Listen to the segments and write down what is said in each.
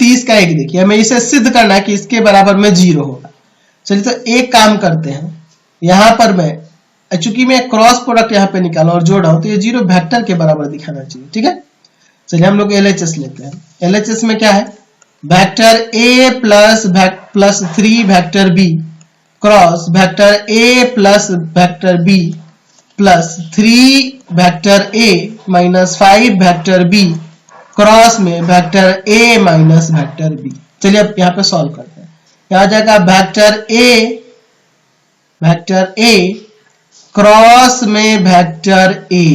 30 का 1 देखिए, हमें इसे सिद्ध करना है कि इसके बराबर में 0 होगा। चलिए तो एक काम करते हैं, यहाँ पर मैं चूंकि मैं क्रॉस प्रोडक्ट यहाँ पे निकाला और जोड़ा हूं तो ये 0 वेक्टर के बराबर दिखाना चाहिए, ठीक है। चलिए हम लोग LHS लेते हैं। LHS में क्या है, vector A plus 3 vector B cross vector A plus vector B plus 3 vector A minus 5 vector B cross में vector A minus vector B। चलिए अब यहाँ पे सॉल्व करते हैं। क्या आ जाएगा, वेक्टर A क्रॉस में वेक्टर A,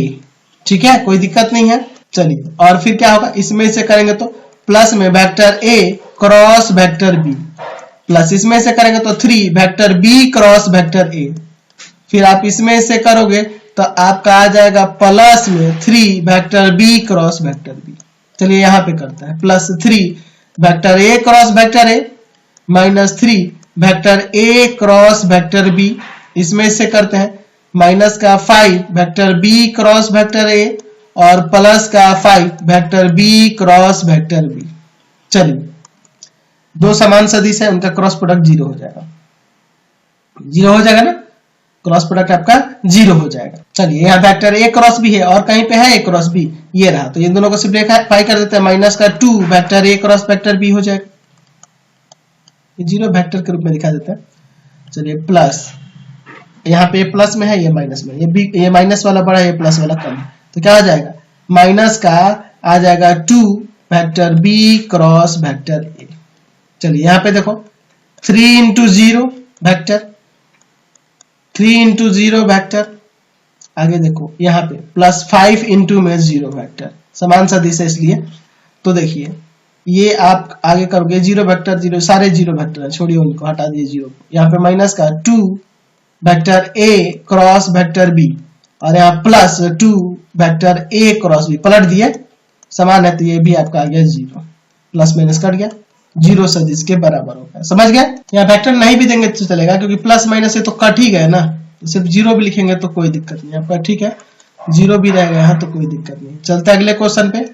ठीक है, कोई दिक्कत नहीं है। चलिए और फिर क्या होगा, इसमें से करेंगे तो प्लस में vector A cross vector B plus इसमें से करेंगे तो 3 vector B cross vector A, फिर आप इसमें से करोगे तो आपका आ जाएगा प्लस में 3 vector B cross vector B। चलिए यहाँ पे करते हैं, plus 3 vector A cross vector A minus 3 vector A cross vector B, इसमें से करते हैं माइनस का 5 vector B cross vector A और प्लस का 5 vector B cross vector B। चलिए दो समान सदिश है, उनका क्रॉस प्रोडक्ट 0 हो जाएगा, 0 हो जाएगा ना, क्रॉस प्रोडक्ट आपका 0 हो जाएगा। चलिए यहाँ वेक्टर A क्रॉस B है और कहीं पे है A क्रॉस B, ये रहा, तो इन दोनों को सिंपलीफाई कर देते हैं, माइनस का 2 vector A cross vector B हो जाएगा, 0 वेक्टर के रूप में दिखा देते हैं। चलिए प्लस यहाँ पे प्लस में है, ये माइनस में, ये माइनस वाला बड़ा है, ये प्लस वाला कम है, तो क्या आ जाएगा, माइनस का आ जाएगा 2 vector B cross vector A। चलिए यहाँ पे देखो 3 इंटू 0 वेक्टर, 3 इंटू 0 वेक्टर, आगे देखो यहाँ पे प्लस 5 इंटू में 0 वेक्टर, समान सदिश है इसलिए। तो देखिए ये आप आगे करोगे 0 वेक्टर 0, सारे 0 वेक्टर है, छोड़िए उनको, हटा दिए 0 को। यहाँ पे माइनस का 2 vector A cross vector B और यहाँ plus 2 vector A cross B, पलट दिए, समान है तो ये भी आपका आ गया 0, प्लस माइनस कट गया, 0 सदिश के बराबर होगा। समझ गए, यहाँ वेक्टर नहीं भी देंगे तो चलेगा क्योंकि प्लस माइनस से तो कट ही गए ना, तो सिर्फ 0 भी लिखेंगे तो कोई दिक्कत नहीं आपका, ठीक है, 0 भी रहेगा यहाँ तो कोई दिक्कत नहीं। चलते अगले क्वेश्चन पे।